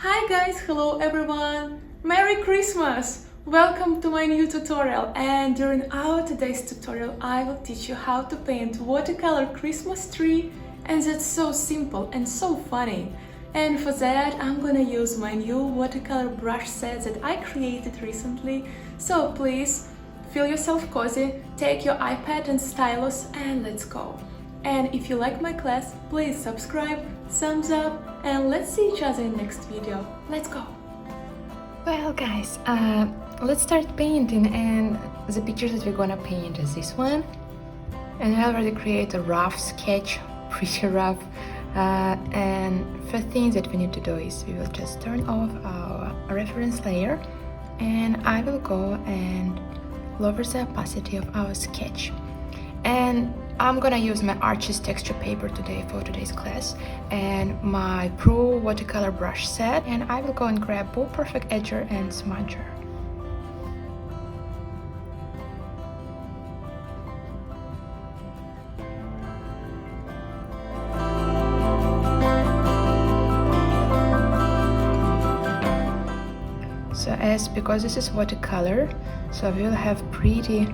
Hi guys, hello everyone! Merry Christmas! Welcome to my new tutorial, and during our today's tutorial I will teach you how to paint watercolor Christmas tree, and that's so simple and so funny. And for that I'm gonna use my new watercolor brush set that I created recently, so please feel yourself cozy, take your iPad and stylus and let's go. And if you like my class, please subscribe, thumbs up, and let's see each other in next video. Let's go! Well guys, let's start painting, and the picture that we're gonna paint is this one. And I already created a rough sketch, pretty rough. And first thing that we need to do is we will just turn off our reference layer, and I will go and lower the opacity of our sketch. And I'm gonna use my Arches texture paper today for today's class and my Pro watercolor brush set, and I will go and grab both perfect edger and smudger. So because this is watercolor, so we will have pretty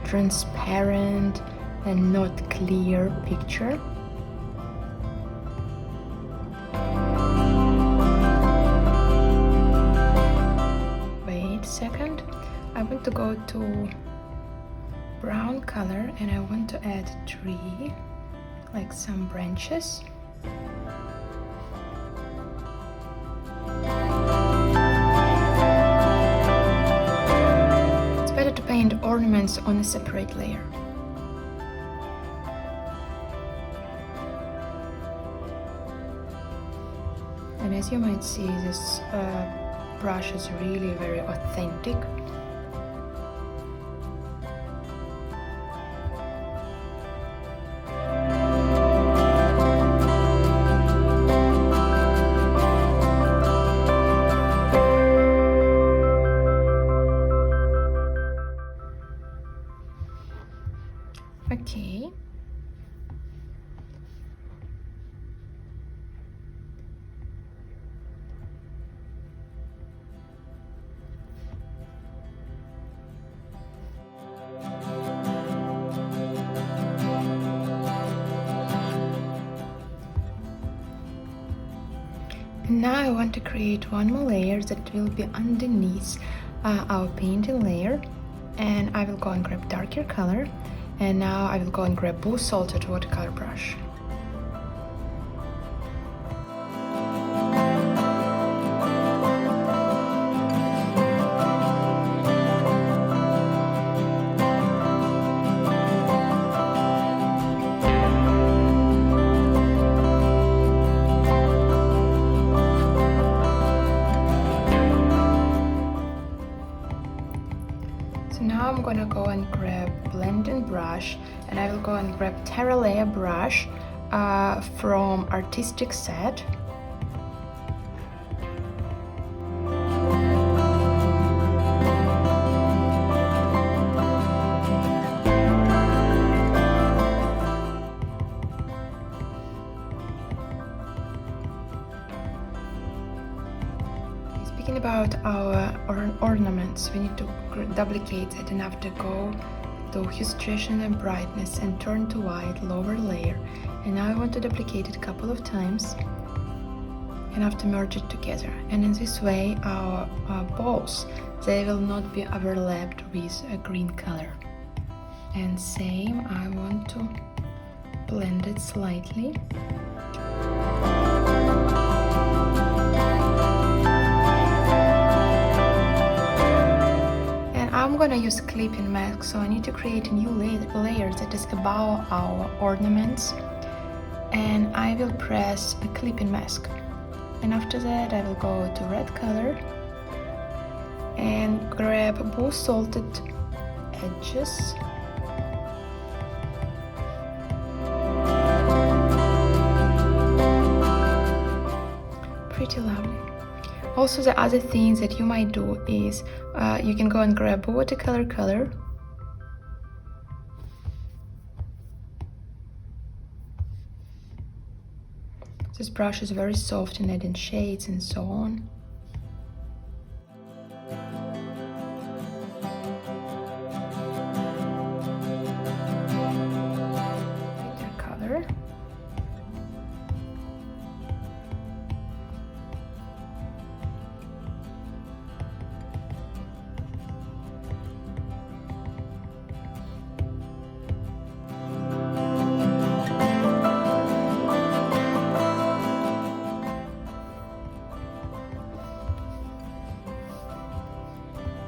transparent and not clear picture. Wait a second, I want to go to brown color and I want to add tree, like some branches. Paint ornaments on a separate layer. And as you might see, this brush is really very authentic. Okay. And now I want to create one more layer that will be underneath our painting layer, and I will go and grab darker color. And now I will go and grab Blue Salted watercolor brush. So now I'm gonna go and grab blending brush, and I will go and grab Terra Layer brush from Artistic Set. Speaking about our ornaments, we need to duplicate it enough to go to hue, saturation and brightness and turn to white, lower layer. And now I want to duplicate it a couple of times enough to merge it together. And in this way our balls, they will not be overlapped with a green color. And same, I want to blend it slightly. I'm gonna use clipping mask, so I need to create a new layer that is above our ornaments, and I will press a clipping mask. And after that I will go to red color and grab both salted edges. Pretty lovely. Also, the other thing that you might do is you can go and grab watercolor color This brush is very soft in adding shades and so on. Watercolor.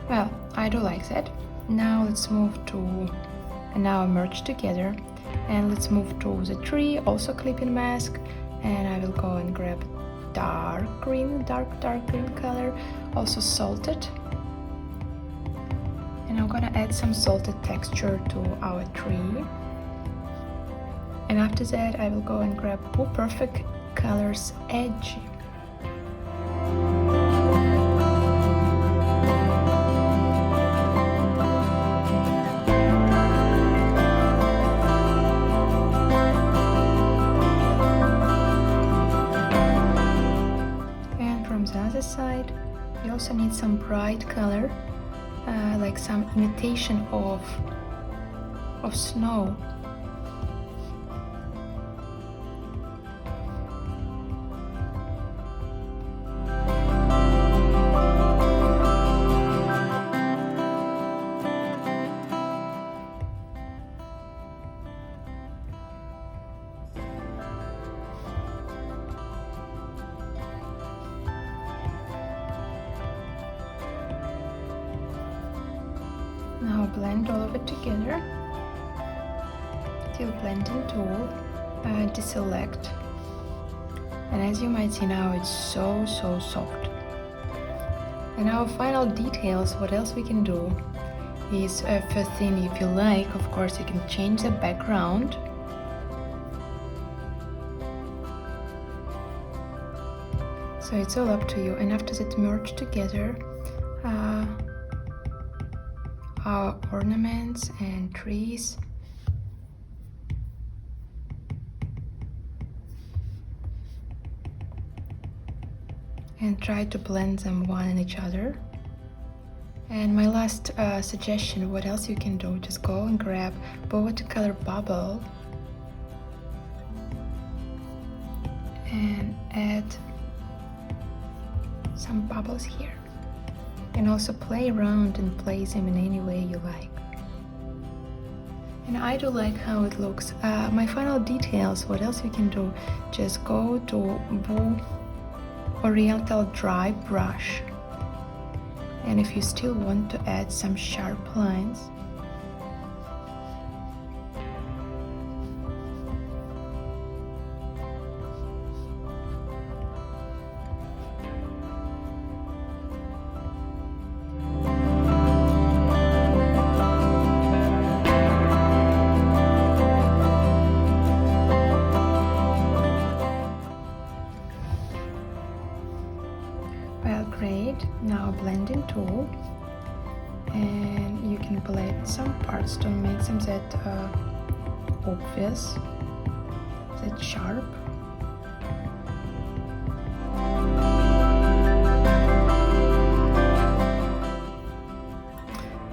Well, I do like that. Now let's move to, and now merge together, and let's move to the tree, also clipping mask, and I will go and grab dark green color, also salted, and I'm gonna add some salted texture to our tree. And after that I will go and grab Perfect Colors Edge. Side, you also need some bright color, like some imitation of snow. Now blend all of it together. Till blending tool, deselect. And as you might see now, it's so soft. And our final details, what else we can do is, first thing, if you like, of course, you can change the background. So it's all up to you. And after that, merge together our ornaments and trees. And try to blend them one in each other. And my last suggestion, what else you can do, just go and grab watercolor bubble and add some bubbles here. And also play around and place them in any way you like. And I do like how it looks. My final details, what else you can do, just go to Oriental dry brush, and if you still want to add some sharp lines, great. Now blending tool, and you can blend some parts to make them that obvious, that sharp.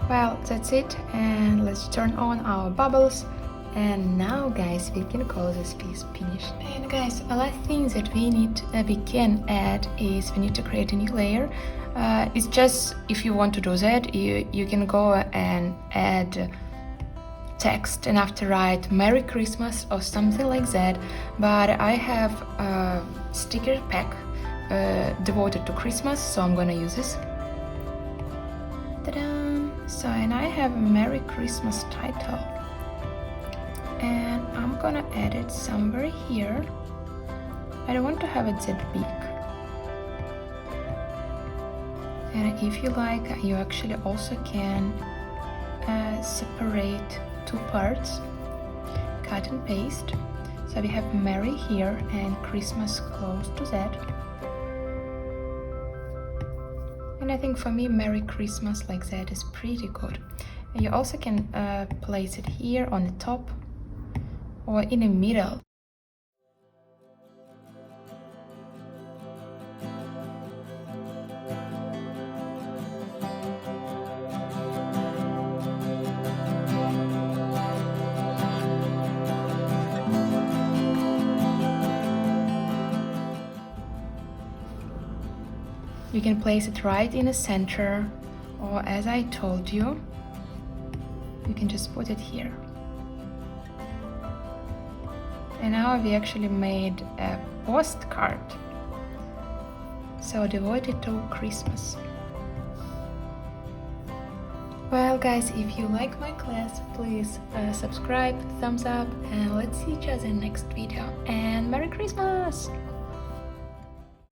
Well, that's it, and let's turn on our bubbles. And now, guys, we can call this piece finished. And guys, a last thing that we can add is we need to create a new layer. It's just, if you want to do that, you can go and add text and after write Merry Christmas or something like that. But I have a sticker pack devoted to Christmas, so I'm gonna use this. Ta-da! So, and I have a Merry Christmas title. And I'm gonna add it somewhere here. I don't want to have it that big. And if you like, you actually also can separate two parts, cut and paste. So we have Merry here and Christmas close to that. And I think for me, Merry Christmas like that is pretty good. And you also can place it here on the top or in the middle. You can place it right in the center, or as I told you, you can just put it here. And now we actually made a postcard, so devoted to Christmas. Well guys, if you like my class, please subscribe, thumbs up, and let's see each other in next video. And Merry Christmas!